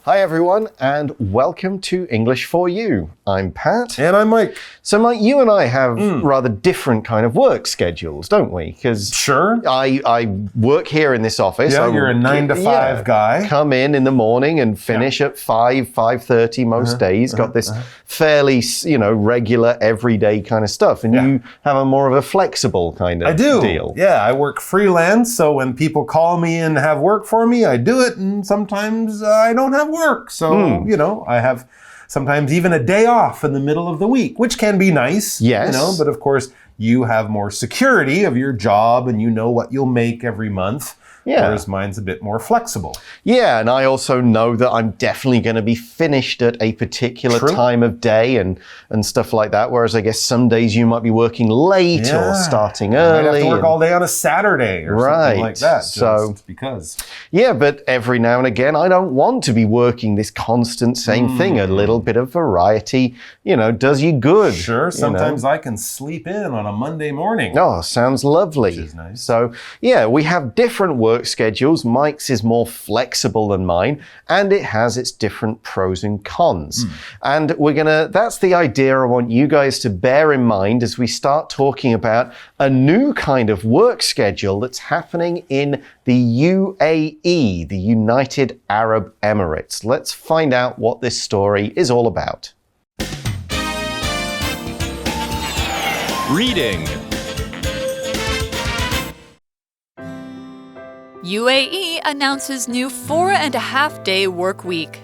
Hi everyone, and welcome to English for You. I'm Pat. And I'm Mike. So Mike, you and I have rather different kind of work schedules, don't we? Because Sure. I work here in this office. Yeah, you're a 9 to 5 guy. Come in the morning and finish at 5:30 most days. Got this fairly, regular, everyday kind of stuff. And you have a more of a flexible kind of deal. Yeah, I work freelance, so when people call me and have work for me, I do it, and sometimes I don't have work. So, I have sometimes even a day off in the middle of the week, which can be nice. Yes. But of course, you have more security of your job and you know what you'll make every month. Yeah. Whereas mine's a bit more flexible. Yeah, and I also know that I'm definitely going to be finished at a particular time of day and stuff like that. Whereas I guess some days you might be working late or starting early. You might have to work all day on a Saturday or something like that. Just because. Yeah, but every now and again, I don't want to be working this constant same thing. A little bit of variety, does you good. Sure, sometimes I can sleep in on a Monday morning. Oh, sounds lovely. Which is nice. So, yeah, we have different work schedules. Mike's is more flexible than mine, and it has its different pros and cons. And that's the idea I want you guys to bear in mind as we start talking about a new kind of work schedule that's happening in the UAE, the United Arab Emirates. Let's find out what this story is all about. Reading. UAE announces new 4.5-day work week.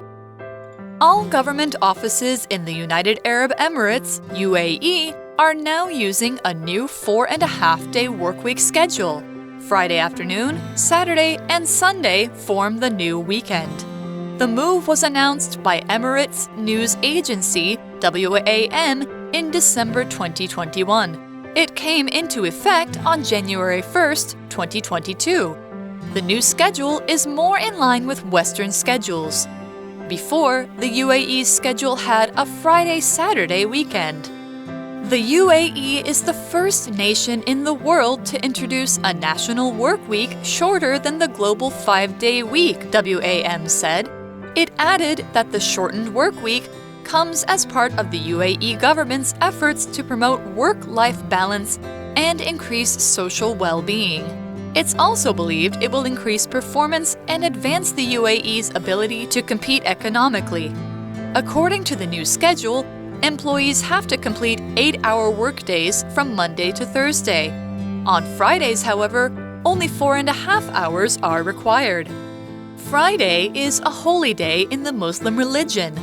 All government offices in the United Arab Emirates, UAE, are now using a new 4.5-day workweek schedule. Friday afternoon, Saturday, and Sunday form the new weekend. The move was announced by Emirates news agency WAM in December 2021. It came into effect on January 1st, 2022. The new schedule is more in line with Western schedules. Before, the UAE's schedule had a Friday-Saturday weekend. The UAE is the first nation in the world to introduce a national work week shorter than the global 5-day week, WAM said. It added that the shortened work week comes as part of the UAE government's efforts to promote work-life balance and increase social well-being. It's also believed it will increase performance and advance the UAE's ability to compete economically. According to the new schedule, employees have to complete 8-hour workdays from Monday to Thursday. On Fridays, however, only 4.5 hours are required. Friday is a holy day in the Muslim religion.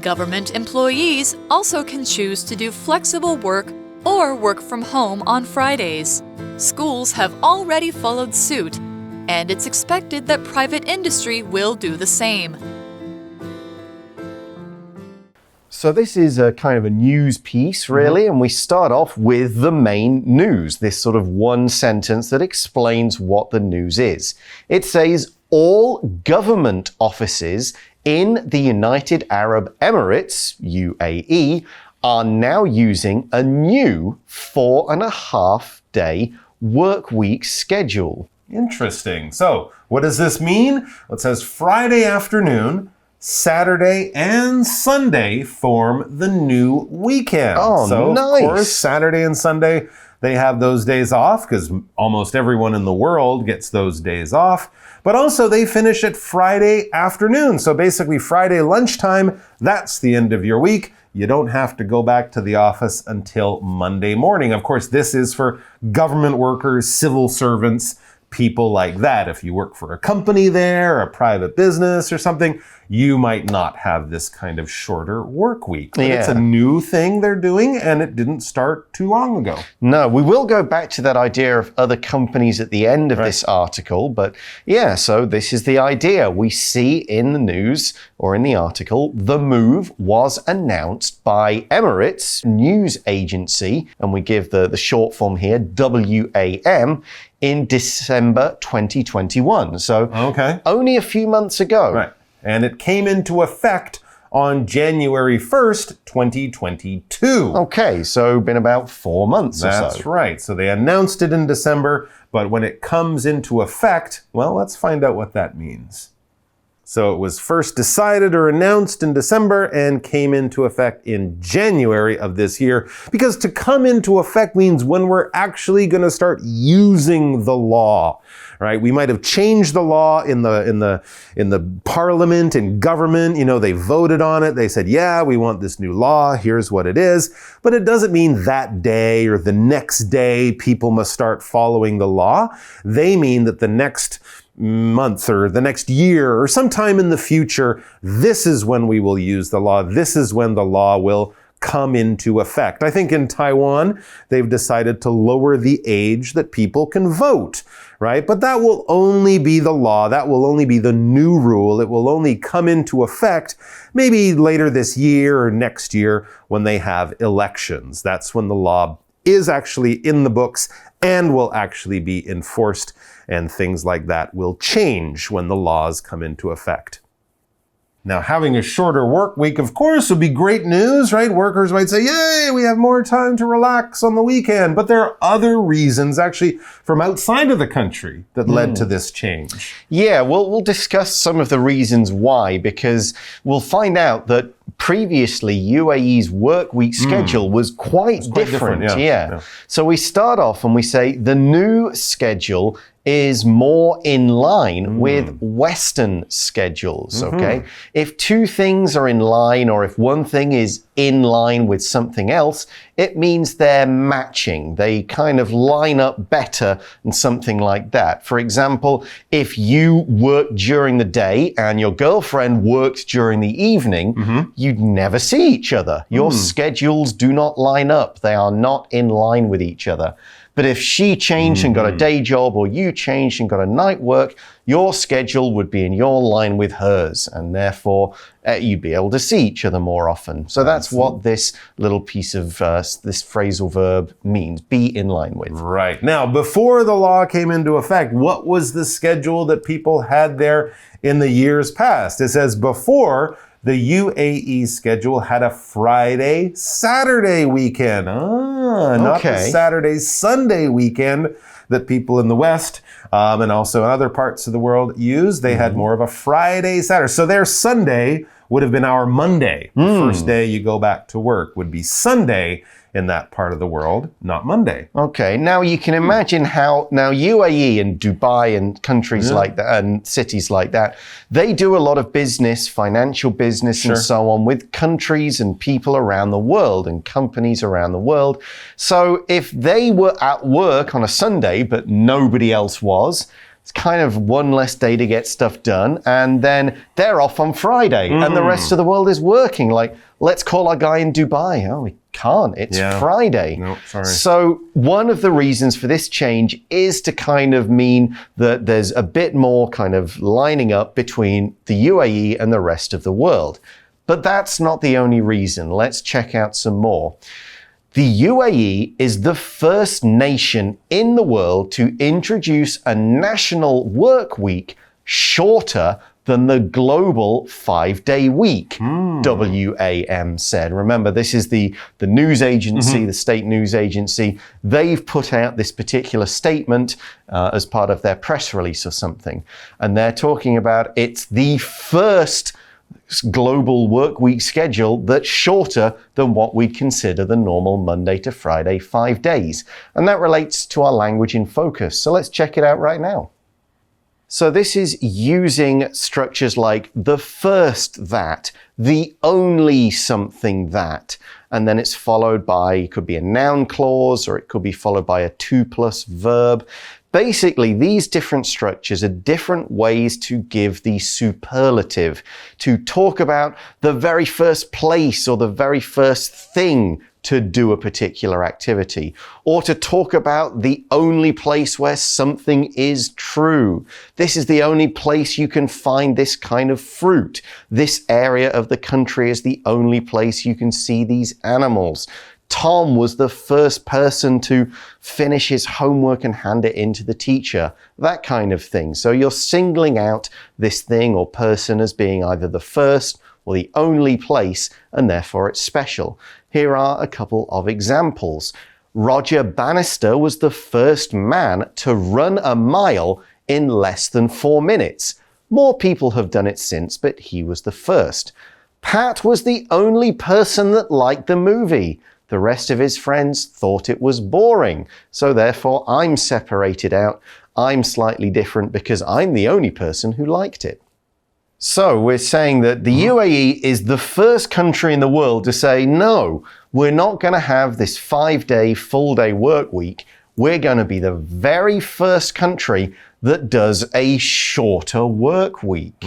Government employees also can choose to do flexible work or work from home on Fridays. Schools have already followed suit, and it's expected that private industry will do the same. So this is a kind of a news piece, really, and we start off with the main news, this sort of one sentence that explains what the news is. It says, all government offices in the United Arab Emirates, UAE, are now using a new 4.5-day work week schedule. Interesting. So, what does this mean? Well, it says Friday afternoon, Saturday, and Sunday form the new weekend. Oh, so, nice. Of course, Saturday and Sunday, they have those days off because almost everyone in the world gets those days off. But also they finish at Friday afternoon. So basically Friday lunchtime, that's the end of your week. You don't have to go back to the office until Monday morning. Of course, this is for government workers, civil servants, people like that. If you work for a company there, a private business or something, you might not have this kind of shorter work week. But it's a new thing they're doing, and it didn't start too long ago. No, we will go back to that idea of other companies at the end of this article. But yeah, so this is the idea. We see in the news or in the article, the move was announced by Emirates news agency, and we give the short form here, WAM, in December 2021. So only a few months ago. Right. And it came into effect on January 1st, 2022. Okay, so been about 4 months or so. That's right. So they announced it in December, but when it comes into effect, well, let's find out what that means. So it was first decided or announced in December and came into effect in January of this year. Because to come into effect means when we're actually going to start using the law, right? We might have changed the law in the parliament and government. You know, they voted on it. They said, yeah, we want this new law. Here's what it is. But it doesn't mean that day or the next day people must start following the law. They mean that the next month or the next year or sometime in the future, this is when we will use the law. This is when the law will come into effect. I think in Taiwan, they've decided to lower the age that people can vote, right? But that will only be the law. That will only be the new rule. It will only come into effect maybe later this year or next year when they have elections. That's when the law is actually in the books and will actually be enforced, and things like that will change when the laws come into effect. Now, having a shorter work week, of course, would be great news, right? Workers might say, yay, we have more time to relax on the weekend. But there are other reasons, actually, from outside of the country that led to this change. Yeah, we'll discuss some of the reasons why, because we'll find out that previously UAE's work week schedule was quite different. Yeah. So we start off and we say the new schedule is more in line with Western schedules, okay? If two things are in line, or if one thing is in line with something else, it means they're matching. They kind of line up better and something like that. For example, if you work during the day and your girlfriend works during the evening, you'd never see each other. Your schedules do not line up. They are not in line with each other. But if she changed and got a day job, or you changed and got a night work, your schedule would be in your line with hers, and therefore you'd be able to see each other more often. So that's what this little piece of this phrasal verb means, be in line with. Right. Now, before the law came into effect, what was the schedule that people had there in the years past? It says before, the UAE schedule had a Friday-Saturday weekend. Not the Saturday-Sunday weekend that people in the West and also in other parts of the world use. They had more of a Friday-Saturday. So their Sunday would have been our Monday. The first day you go back to work would be Sunday in that part of the world, not Monday. Okay, now you can imagine how now UAE and Dubai and countries like that and cities like that, they do a lot of business, financial business and so on with countries and people around the world and companies around the world. So if they were at work on a Sunday, but nobody else was, it's kind of one less day to get stuff done, and then they're off on Friday and the rest of the world is working. Like, let's call our guy in Dubai. Oh, we can't. It's Friday. No, sorry. So one of the reasons for this change is to kind of mean that there's a bit more kind of lining up between the UAE and the rest of the world. But that's not the only reason. Let's check out some more. The UAE is the first nation in the world to introduce a national work week shorter than the global 5-day week, WAM said. Remember, this is the news agency, the state news agency. They've put out this particular statement as part of their press release or something. And they're talking about it's the first global work week schedule that's shorter than what we'd consider the normal Monday to Friday 5 days. And that relates to our language in focus. So let's check it out right now. So this is using structures like the first that, the only something that, and then it's followed by, it could be a noun clause or it could be followed by a to+ verb. Basically, these different structures are different ways to give the superlative, to talk about the very first place or the very first thing to do a particular activity, or to talk about the only place where something is true. This is the only place you can find this kind of fruit. This area of the country is the only place you can see these animals. Tom was the first person to finish his homework and hand it in to the teacher. That kind of thing. So you're singling out this thing or person as being either the first or the only place, and therefore it's special. Here are a couple of examples. Roger Bannister was the first man to run a mile in less than 4 minutes. More people have done it since, but he was the first. Pat was the only person that liked the movie. The rest of his friends thought it was boring, so therefore I'm separated out. I'm slightly different because I'm the only person who liked it. So we're saying that the UAE is the first country in the world to say, no, we're not going to have this 5-day, full-day work week. We're going to be the very first country that does a shorter work week.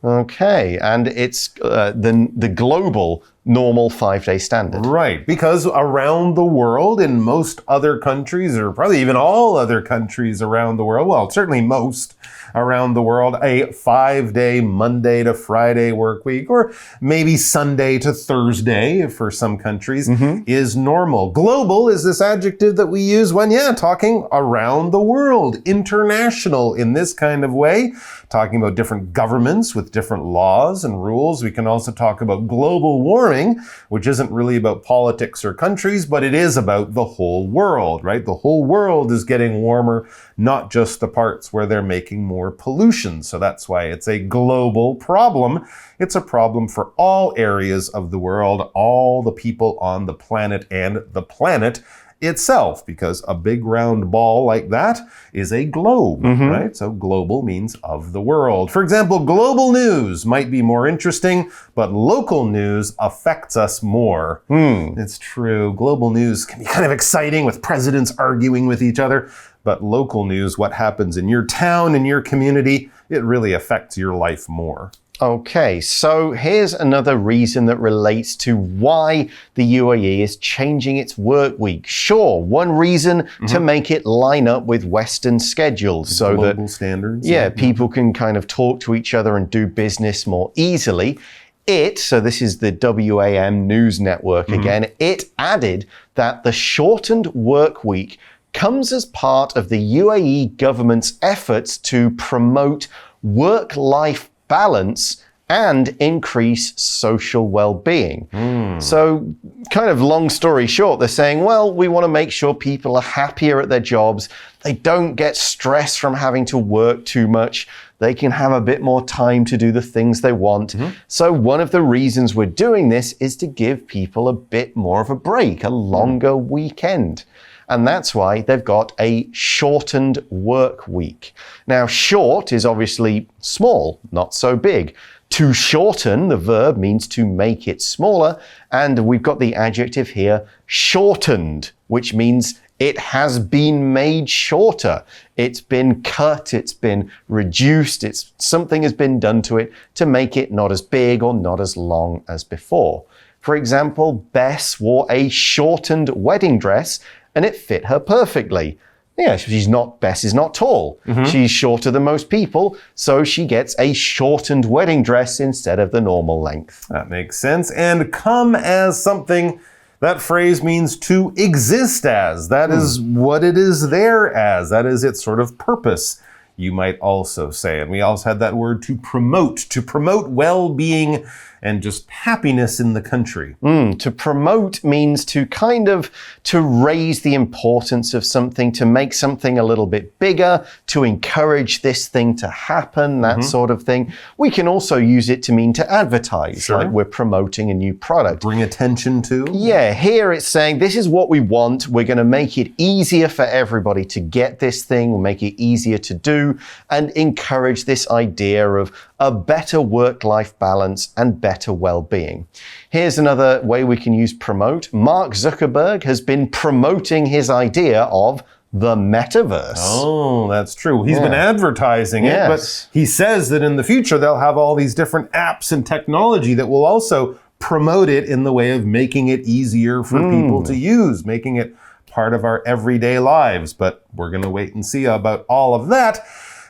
Okay, and it's the global normal 5-day standard. Right, because around the world, in most other countries, or probably even all other countries around the world, well, certainly most around the world, a 5-day Monday to Friday work week, or maybe Sunday to Thursday for some countries, is normal. Global is this adjective that we use when, talking around the world, international in this kind of way, talking about different governments with different laws and rules. We can also talk about global warming, which isn't really about politics or countries, but it is about the whole world, right? The whole world is getting warmer, not just the parts where they're making more pollution. So that's why it's a global problem. It's a problem for all areas of the world, all the people on the planet and the planet itself, because a big round ball like that is a globe, right? So global means of the world. For example, global news might be more interesting, but local news affects us more. It's true. Global news can be kind of exciting with presidents arguing with each other, but local news, what happens in your town, in your community, it really affects your life more. Okay, so here's another reason that relates to why the UAE is changing its work week. Sure, one reason to make it line up with Western schedules so global that standards. People can kind of talk to each other and do business more easily. So this is the WAM News Network again, it added that the shortened work week comes as part of the UAE government's efforts to promote work-life balance and increase social well-being. So kind of long story short, they're saying, well, we want to make sure people are happier at their jobs. They don't get stressed from having to work too much. They can have a bit more time to do the things they want. So one of the reasons we're doing this is to give people a bit more of a break, a longer weekend. And that's why they've got a shortened work week. Now, short is obviously small, not so big. To shorten, the verb means to make it smaller. And we've got the adjective here, shortened, which means it has been made shorter. It's been cut, it's been reduced, something has been done to it to make it not as big or not as long as before. For example, Bess wore a shortened wedding dress and it fit her perfectly. Bess is not tall. She's shorter than most people, so she gets a shortened wedding dress instead of the normal length. That makes sense. And come as something, that phrase means to exist as. That is what it is there as. That is its sort of purpose, you might also say. And we also had that word to promote well-being and just happiness in the country. To promote means to raise the importance of something, to make something a little bit bigger, to encourage this thing to happen, that sort of thing. We can also use it to mean to advertise, like we're promoting a new product. Bring attention to. Yeah, here it's saying this is what we want. We're going to make it easier for everybody to get this thing. We'll make it easier to do and encourage this idea of a better work-life balance and better well-being. Here's another way we can use promote. Mark Zuckerberg has been promoting his idea of the metaverse. Oh, that's true. He's been advertising it, but he says that in the future they'll have all these different apps and technology that will also promote it in the way of making it easier for people to use, making it part of our everyday lives. But we're going to wait and see about all of that.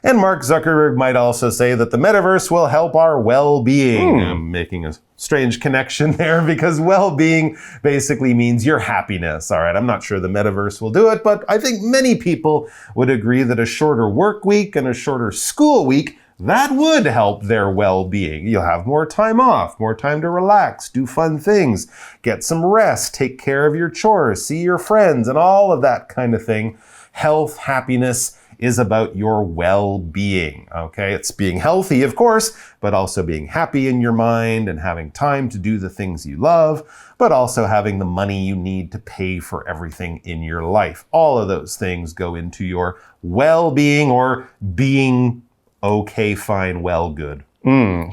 And Mark Zuckerberg might also say that the metaverse will help our well-being. I'm making a strange connection there because well-being basically means your happiness. All right, I'm not sure the metaverse will do it, but I think many people would agree that a shorter work week and a shorter school week, that would help their well-being. You'll have more time off, more time to relax, do fun things, get some rest, take care of your chores, see your friends, and all of that kind of thing. Health, happiness, is about your well-being, okay? It's being healthy, of course, but also being happy in your mind and having time to do the things you love, but also having the money you need to pay for everything in your life. All of those things go into your well-being or being okay, fine, well, good.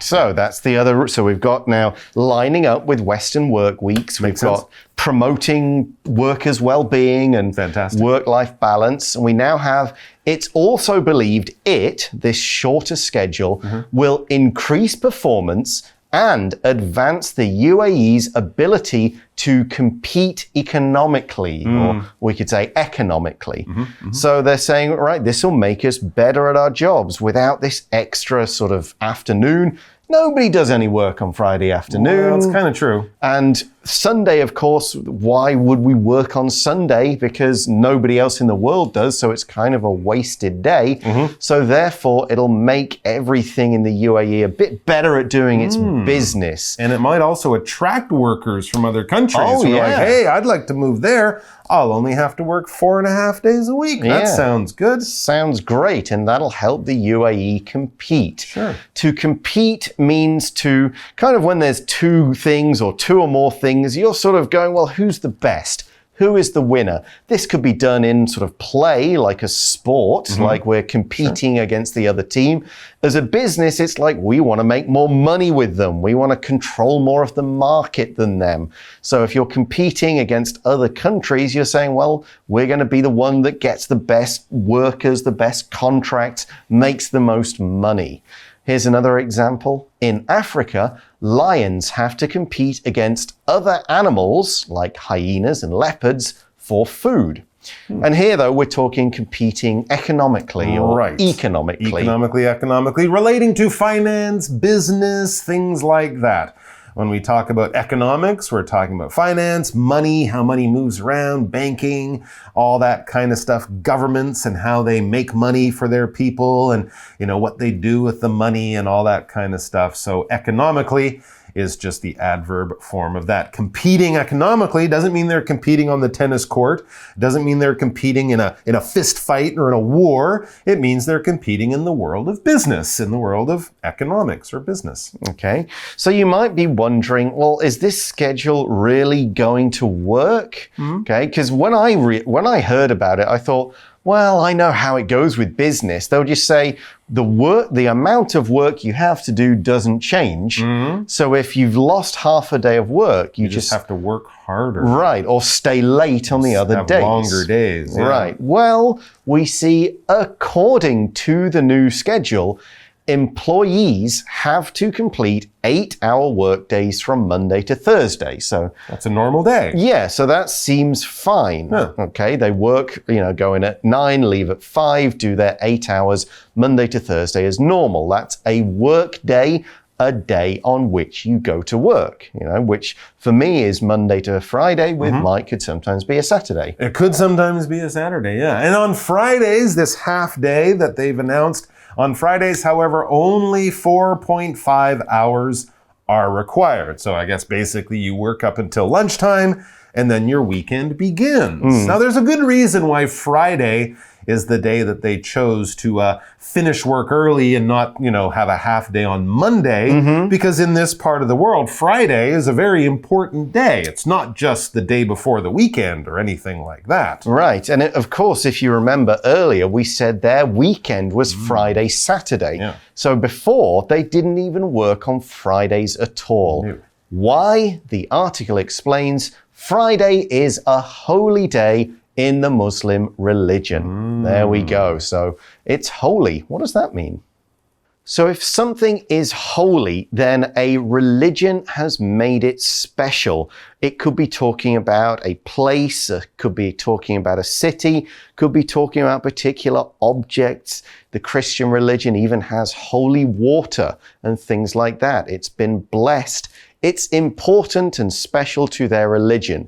So that's the other. So we've got now lining up with Western work weeks. We've got promoting workers' well-being and work-life balance. And we now have, it's also believed this shorter schedule will increase performance and advance the UAE's ability to compete economically, or we could say economically. So they're saying, right, this will make us better at our jobs without this extra sort of afternoon. Nobody does any work on Friday afternoon. Well, that's kind of true. And Sunday, of course, why would we work on Sunday? Because nobody else in the world does, so it's kind of a wasted day. So therefore, it'll make everything in the UAE a bit better at doing its business. And it might also attract workers from other countries. Oh, who are yeah. like, hey, I'd like to move there. I'll only have to work 4.5 days a week. That sounds good. Sounds great, and that'll help the UAE compete. Sure. To compete means to kind of when there's two things or two or more things, you're sort of going, well, who's the best? Who is the winner? This could be done in sort of play, like a sport, like we're competing against the other team. As a business, it's like we want to make more money with them. We want to control more of the market than them. So if you're competing against other countries, you're saying, well, we're going to be the one that gets the best workers, the best contracts, makes the most money. Here's another example. In Africa, lions have to compete against other animals like hyenas and leopards for food. And here, though, we're talking competing economically or economically. Economically, relating to finance, business, things like that. When we talk about economics, we're talking about finance, money, how money moves around, banking, all that kind of stuff, governments and how they make money for their people and, you know, what they do with the money and all that kind of stuff. So economically is just the adverb form of that. Competing economically doesn't mean they're competing on the tennis court. Doesn't mean they're competing in a fist fight or in a war. It means they're competing in the world of business, in the world of economics or business. Okay, so you might be wondering, well, is this schedule really going to work? Okay, because when I heard about it, I thought, well, I know how it goes with business. They'll just say the amount of work you have to do doesn't change. So if you've lost half a day of work, you just have to work harder. Right, or stay late on the other days. Longer days. Yeah. Right. Well, we see according to the new schedule, employees have to complete 8-hour work days from Monday to Thursday. So that's a normal day. Yeah, so that seems fine. Okay, they work, go in at 9, leave at 5, do their 8 hours Monday to Thursday as normal. That's a work day, a day on which you go to work, which for me is Monday to Friday, with Mike could sometimes be a Saturday. It could sometimes be a Saturday, yeah. And on Fridays, this half day that they've announced, on Fridays, however, only 4.5 hours are required. So I guess basically you work up until lunchtime and then your weekend begins. Now there's a good reason why Friday is the day that they chose to finish work early and not, have a half day on Monday, because in this part of the world, Friday is a very important day. It's not just the day before the weekend or anything like that. Right. And of course, if you remember earlier, we said their weekend was Friday, Saturday. Yeah. So before, they didn't even work on Fridays at all. No. Why? The article explains Friday is a holy day in the Muslim religion. There we go. So it's holy. What does that mean? So if something is holy, then a religion has made it special. It could be talking about a place, could be talking about a city, could be talking about particular objects. The Christian religion even has holy water and things like that. It's been blessed. It's important and special to their religion.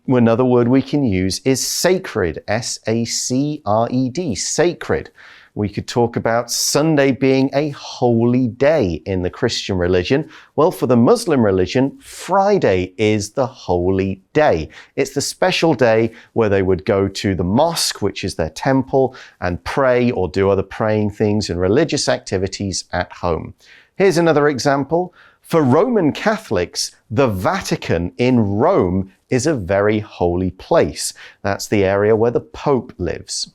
Another word we can use is sacred, S-A-C-R-E-D, sacred. We could talk about Sunday being a holy day in the Christian religion. Well, for the Muslim religion, Friday is the holy day. It's the special day where they would go to the mosque, which is their temple, and pray or do other praying things and religious activities at home. Here's another example. For Roman Catholics, the Vatican in Rome is a very holy place. That's the area where the Pope lives.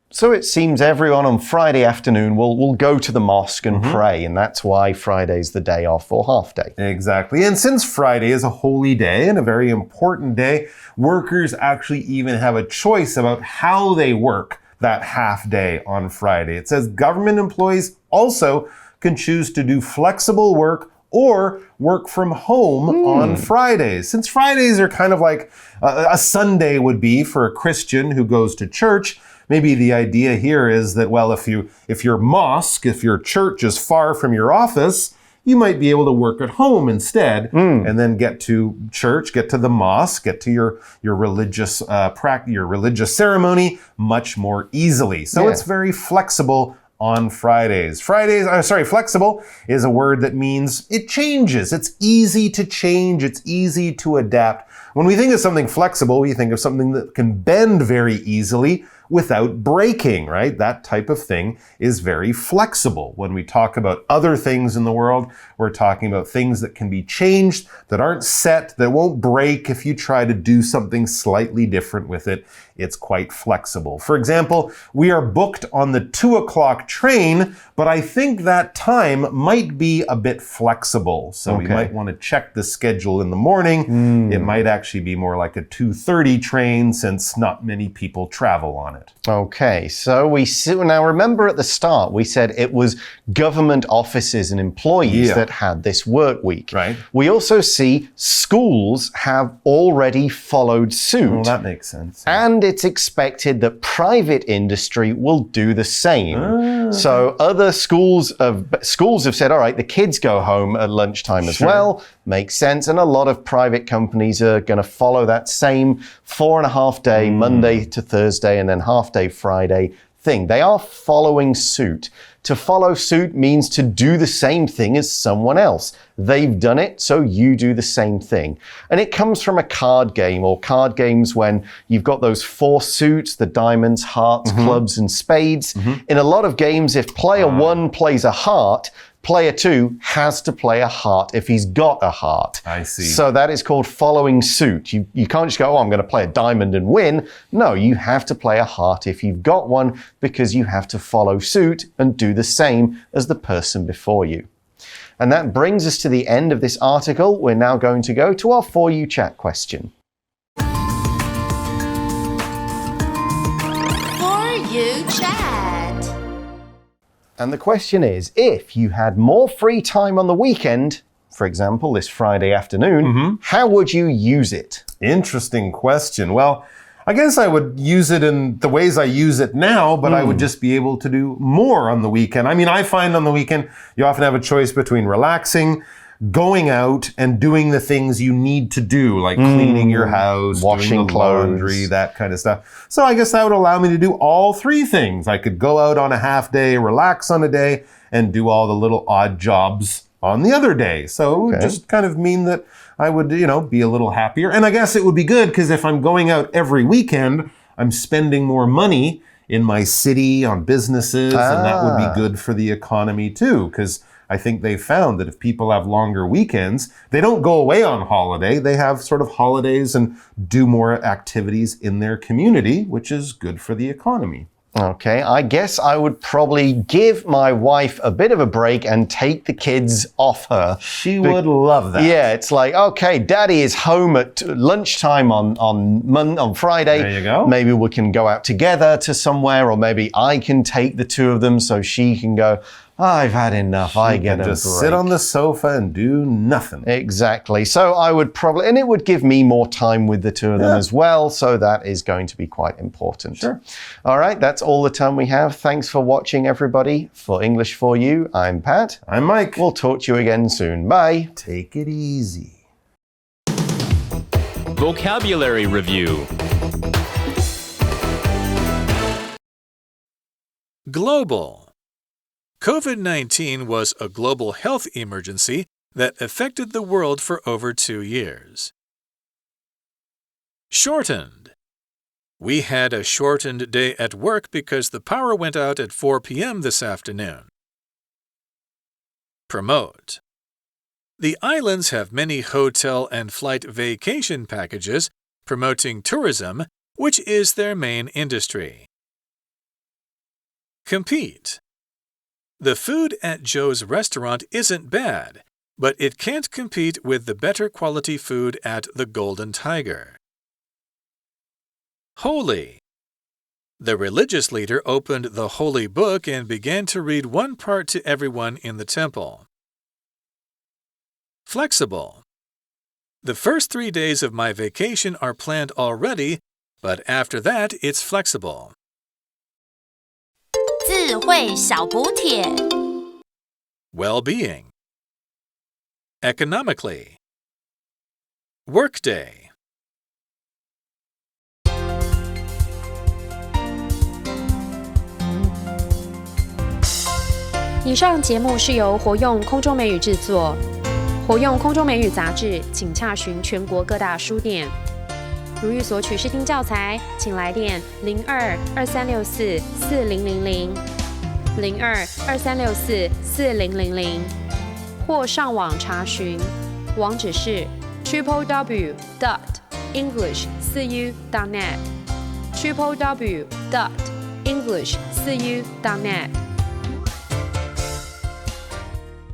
So it seems everyone on Friday afternoon will go to the mosque and pray, and that's why Friday's the day off or half day. Exactly. And since Friday is a holy day and a very important day, workers actually even have a choice about how they work that half day on Friday. It says government employees also can choose to do flexible work or work from home on Fridays. Since Fridays are kind of like a Sunday would be for a Christian who goes to church, maybe the idea here is that, well, if your mosque, if your church is far from your office, you might be able to work at home instead and then get to church, get to the mosque, get to your religious your religious ceremony much more easily. So it's very flexible on Fridays. Flexible is a word that means it changes. It's easy to change. It's easy to adapt. When we think of something flexible, we think of something that can bend very easily without breaking, right? That type of thing is very flexible. When we talk about other things in the world, we're talking about things that can be changed, that aren't set, that won't break if you try to do something slightly different with it. It's quite flexible. For example, we are booked on the 2 o'clock train, but I think that time might be a bit flexible. So we might want to check the schedule in the morning. It might actually be more like a 2:30 train since not many people travel on it. Okay, so now remember at the start we said it was government offices and employees that had this work week. Right. We also see schools have already followed suit. Well, that makes sense. And it's expected that private industry will do the same. So other schools have said, all right, the kids go home at lunchtime as well. Makes sense. And a lot of private companies are going to follow that same 4.5 day, Monday to Thursday, and then half day Friday thing. They are following suit. To follow suit means to do the same thing as someone else. They've done it, so you do the same thing. And it comes from a card game or card games when you've got those 4 suits, the diamonds, hearts, clubs, and spades. In a lot of games, if player 1 plays a heart, player 2 has to play a heart if he's got a heart. I see. So that is called following suit. You can't just go, oh, I'm going to play a diamond and win. No, you have to play a heart if you've got one because you have to follow suit and do the same as the person before you. And that brings us to the end of this article. We're now going to go to our For You Chat question. For You Chat. And the question is, if you had more free time on the weekend, for example, this Friday afternoon, how would you use it? Interesting question. Well, I guess I would use it in the ways I use it now, but I would just be able to do more on the weekend. I mean, I find on the weekend, you often have a choice between relaxing, going out, and doing the things you need to do, like cleaning your house, washing doing the clothes, laundry, that kind of stuff. So I guess that would allow me to do all 3 things. I could go out on a half day, relax on a day, and do all the little odd jobs on the other day. So it would just kind of mean that I would, be a little happier. And I guess it would be good because if I'm going out every weekend, I'm spending more money in my city on businesses, and that would be good for the economy too, because I think they've found that if people have longer weekends, they don't go away on holiday. They have sort of holidays and do more activities in their community, which is good for the economy. Okay, I guess I would probably give my wife a bit of a break and take the kids off her. She would love that. Yeah, it's like, okay, Daddy is home at lunchtime on Friday. There you go. Maybe we can go out together to somewhere, or maybe I can take the 2 of them so she can go, I've had enough. I get a break. Just sit on the sofa and do nothing. Exactly. So I would probably, and it would give me more time with the 2 of them as well. So that is going to be quite important. Sure. All right. That's all the time we have. Thanks for watching, everybody. For English for You, I'm Pat. I'm Mike. We'll talk to you again soon. Bye. Take it easy. Vocabulary Review. Global. COVID-19 was a global health emergency that affected the world for over 2 years. Shortened. We had a shortened day at work because the power went out at 4 p.m. this afternoon. Promote. The islands have many hotel and flight vacation packages promoting tourism, which is their main industry. Compete. The food at Joe's restaurant isn't bad, but it can't compete with the better quality food at the Golden Tiger. Holy. The religious leader opened the holy book and began to read one part to everyone in the temple. Flexible. The first 3 days of my vacation are planned already, but after that it's flexible. 智慧小补帖 Well-being. Economically. Workday. 以上节目是由活用空中美语制作。活用空中美语杂志，请洽询全国各大书店。如欲索取试听教材，请来电02-2364-4000 02-2364-4000，或上网查询，网址是 www.english4u.net www.english4u.net